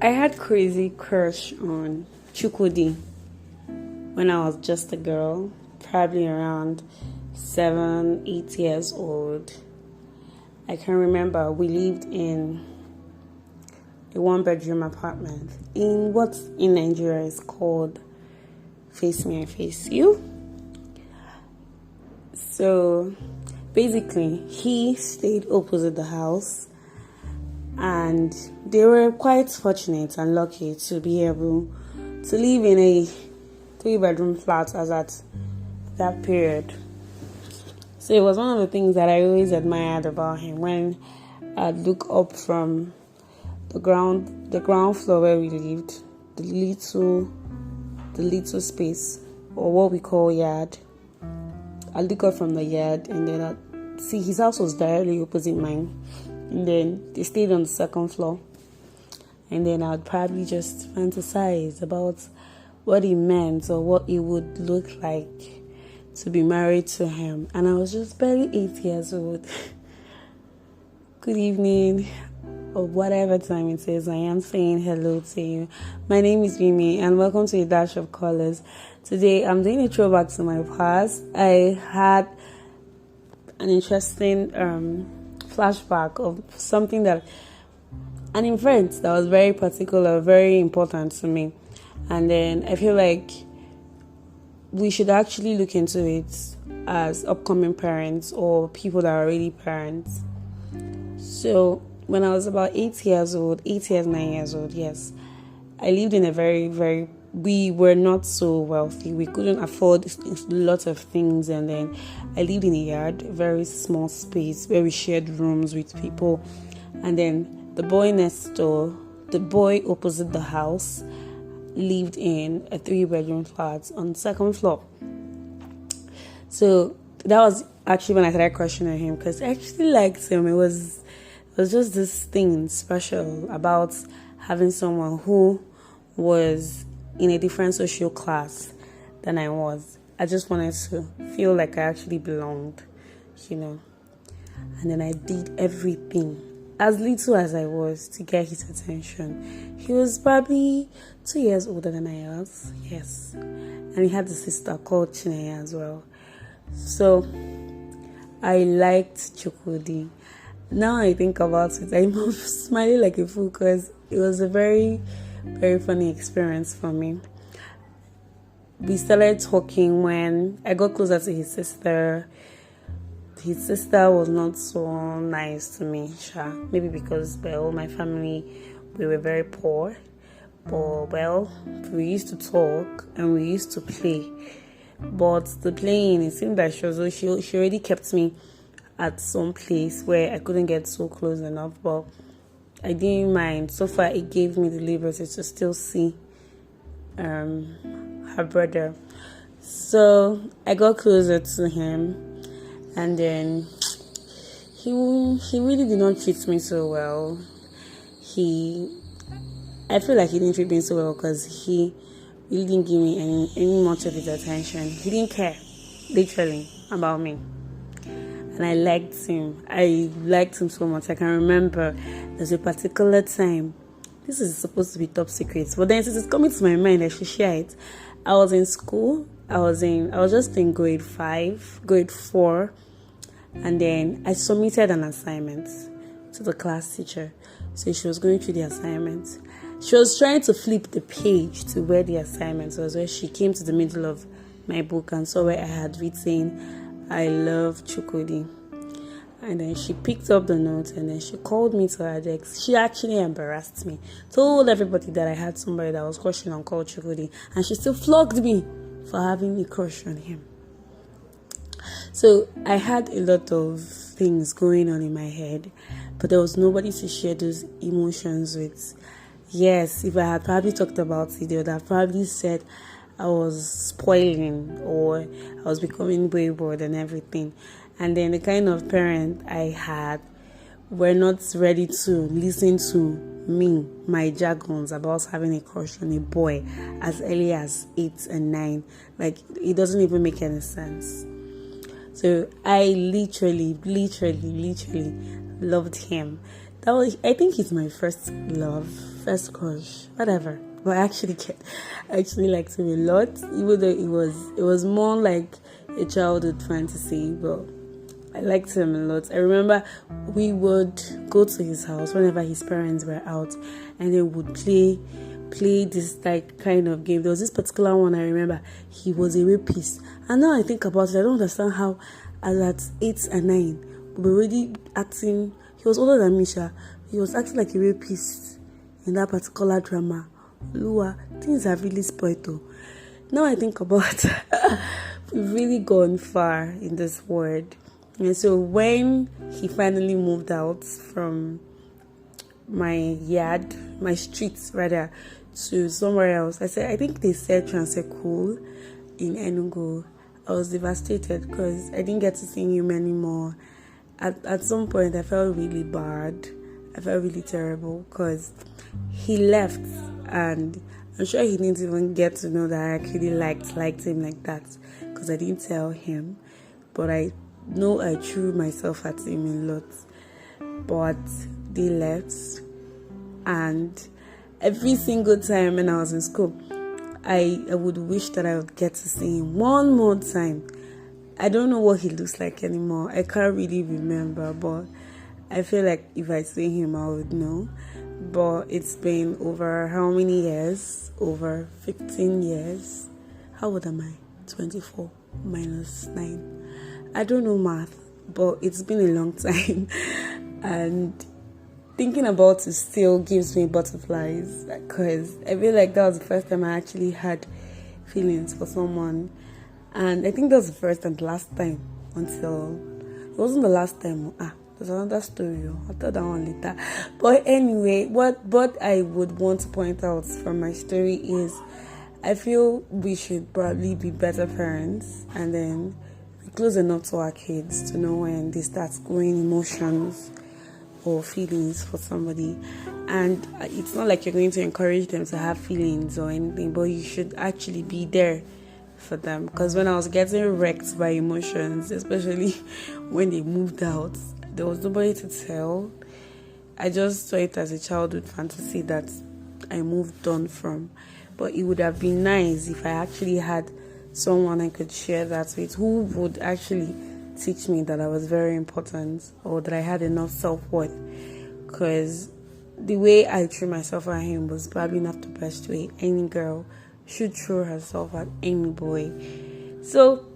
I had crazy crush on Chukwudi when I was just a girl, probably around 7, 8 years old. I can remember we lived in a one-bedroom apartment in what in Nigeria is called Face Me and Face You. So basically, he stayed opposite the house, and they were quite fortunate and lucky to be able to live in a 3-bedroom flat as at that period. So it was one of the things that I always admired about him. When I'd look up from the ground floor where we lived, the little space, or what we call yard. I'd look up from the yard, and then I'd see his house was directly opposite mine. And then they stayed on the second floor. And then I'd probably just fantasize about what it meant or what it would look like to be married to him. And I was just barely 8 years old. Good evening, or whatever time it is. I am saying hello to you. My name is Mimi, and welcome to A Dash of Colors. Today, I'm doing a throwback to my past. I had an interesting flashback of something that an event that was very particular, very important to me. And then I feel like we should actually look into it as upcoming parents or people that are already parents. So when I was about 8 years, 9 years old, yes, I lived in a we were not so wealthy. We couldn't afford a lot of things. And then I lived in a yard, a very small space where we shared rooms with people. And then the boy next door, the boy opposite the house, lived in a 3-bedroom flat on the second floor. So that was actually when I started crushing on him, because I actually liked him. It was just this thing special about having someone who was in a different social class than I was. I just wanted to feel like I actually belonged, And then I did everything, as little as I was, to get his attention. He was probably 2 years older than I was, yes. And he had a sister called Chineye as well. So I liked Chukwudi. Now I think about it, I'm smiling like a fool, because it was a very, very funny experience for me. We started talking when I got closer to his sister. His sister was not so nice to me, maybe because, my family, we were very poor. But, we used to talk and we used to play. But the playing, it seemed that she already kept me at some place where I couldn't get so close enough. But I didn't mind. So far, it gave me the liberty to still see her brother. So I got closer to him. And then he really did not treat me so well. I feel like he didn't treat me so well because he really didn't give me any much of his attention. He didn't care, literally, about me. And I liked him. I liked him so much. I can remember there's a particular time. This is supposed to be top secret, but then since it's coming to my mind, I should share it. I was in school. I was just in grade 4. And then I submitted an assignment to the class teacher. So she was going through the assignment. She was trying to flip the page to where the assignment was, where she came to the middle of my book and saw where I had written, "I love Chukwudi." And then she picked up the note and then she called me to her desk. She actually embarrassed me. Told everybody that I had somebody that was crushing on called Chukwudi. And she still flogged me for having a crush on him. So I had a lot of things going on in my head, but there was nobody to share those emotions with. Yes, if I had probably talked about it, they would have probably said I was spoiling or I was becoming wayward and everything. And then the kind of parent I had were not ready to listen to me, my jargons about having a crush on a boy as early as 8 and 9. Like, it doesn't even make any sense. So I literally loved him. That was, I think he's my first love, first crush, whatever. But I actually liked him a lot, even though it was more like a childhood fantasy, but I liked him a lot. I remember we would go to his house whenever his parents were out, and they would play this like kind of game. There was this particular one I remember. He was a rapist, and now I think about it, I don't understand how at 8 and 9 we were already acting. He was older than Misha. He was acting like a rapist in that particular drama. Lua, things have really spoiled though. Now I think about we've really gone far in this world. And so when he finally moved out from my yard, my streets rather, to somewhere else, I think they said Transekul in Enugu. I was devastated because I didn't get to see him anymore. At some point I felt really bad. I felt really terrible because he left, and I'm sure he didn't even get to know that I actually liked him like that, because I didn't tell him. But I know I threw myself at him a lot. But they left, and every single time when I was in school, I would wish that I would get to see him one more time. I don't know what he looks like anymore. I can't really remember, but I feel like if I see him, I would know. But it's been over how many years? Over 15 years. How old am I? 24 minus 9. I don't know math, but it's been a long time. And thinking about it still gives me butterflies, because I feel like that was the first time I actually had feelings for someone. And I think that was the first and last time, until it wasn't the last time. There's another story. I'll tell that one later. But anyway, what I would want to point out from my story is I feel we should probably be better parents, and then be close enough to our kids to know when they start growing emotions or feelings for somebody. And it's not like you're going to encourage them to have feelings or anything, but you should actually be there for them. Because when I was getting wrecked by emotions, especially when they moved out, there was nobody to tell. I just saw it as a childhood fantasy that I moved on from. But it would have been nice if I actually had someone I could share that with, who would actually teach me that I was very important, or that I had enough self-worth. Because the way I threw myself at him was probably not the best way any girl should throw herself at any boy. So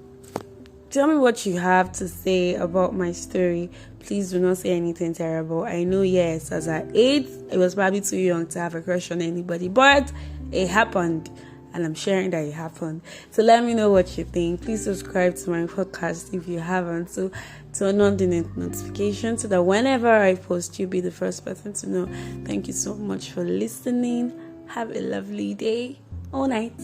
tell me what you have to say about my story. Please do not say anything terrible. I know, yes, as at 8, it was probably too young to have a crush on anybody, but it happened, and I'm sharing that it happened. So let me know what you think. Please subscribe to my podcast if you haven't, so turn on the notification so that whenever I post, you'll be the first person to know. Thank you so much for listening. Have a lovely day or night.